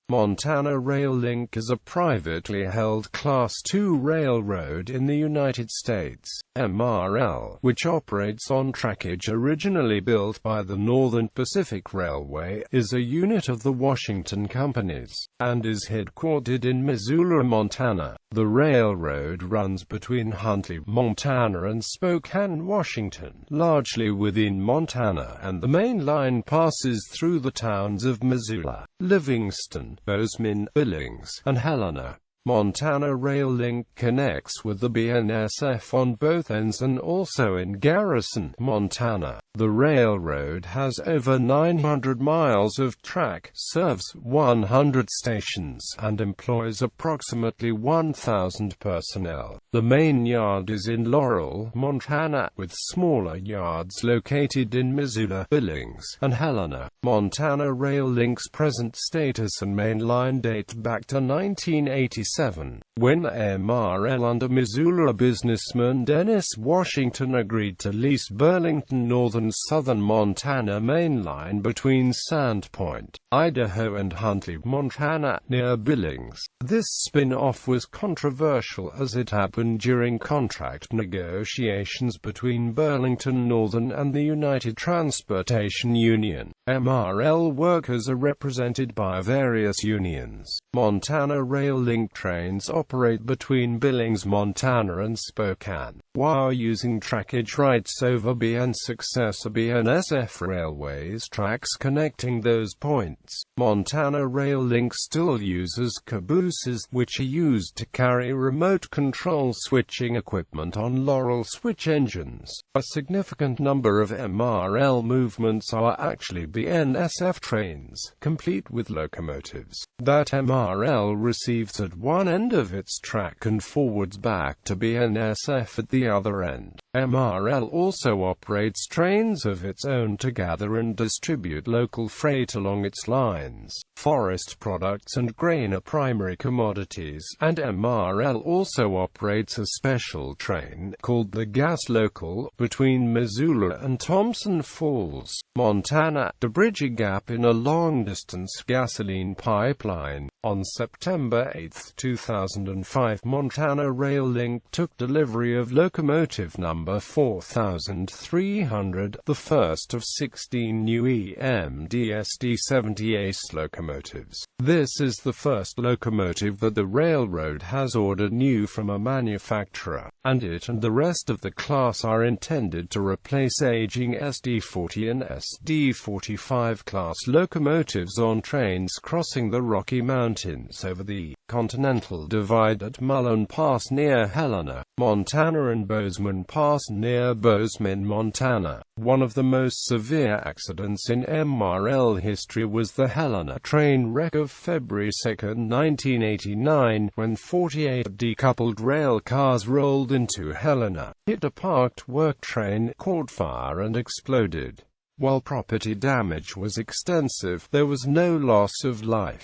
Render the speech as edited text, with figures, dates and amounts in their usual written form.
Montana Rail Link is a privately held Class II railroad in the United States.MRL, which operates on trackage. Originally built by the Northern Pacific Railway, is a unit of the Washington Companies, and is headquartered in Missoula, Montana. The railroad runs between Huntley, Montana and Spokane, Washington, largely within Montana, and the main line passes through the towns of Missoula, Livingston, Bozeman, Billings, and Helena.Montana Rail Link connects with the BNSF on both ends and also in Garrison, Montana. The railroad has over 900 miles of track, serves 100 stations, and employs approximately 1,000 personnel. The main yard is in Laurel, Montana, with smaller yards located in Missoula, Billings, and Helena.Montana Rail Link's present status and main line date back to 1987, when MRL under Missoula businessman Dennis Washington agreed to lease Burlington Northern Southern Montana main line between Sandpoint, Idaho and Huntley, Montana, near Billings. This spin-off was controversial as it happened during contract negotiations between Burlington Northern and the United Transportation Union. MRL workers are represented by various unions. Montana Rail Link trains operate between Billings, Montana and Spokane, while using trackage rights over successor BNSF railways tracks connecting those points. Montana Rail Link still uses cabooses, which are used to carry remote control switching equipment on Laurel switch engines. A significant number of MRL movements are actually BNSF trains, complete with locomotives, that MRL receives at one end of its track and forwards back to BNSF at the other end. MRL also operates trains of its own to gather and distribute local freight along its lines. Forest products and grain are primary commodities, and MRL also operates a special train, called the Gas Local, between Missoula and Thompson Falls, Montana, to bridge a gap in a long-distance gasoline pipeline. On September 8, 2005, Montana Rail Link took delivery of locomotive number 4300, the first of 16 new EMDSD-78 locomotives. This is the first locomotive that the railroad has ordered new from a manufacturer, and it and the rest of the class are intended to replace aging SD-40 and SD-45 class locomotives on trains crossing the Rocky Mountains over the Continental Divide at Mullen Pass near Helena, Montana and Bozeman Pass near Bozeman, Montana. One of the most severe accidents in MRL history was the Helena train wreck of February 2, 1989, when 48 decoupled rail cars rolled into Helena, hit a parked work train, caught fire and exploded. While property damage was extensive, there was no loss of life.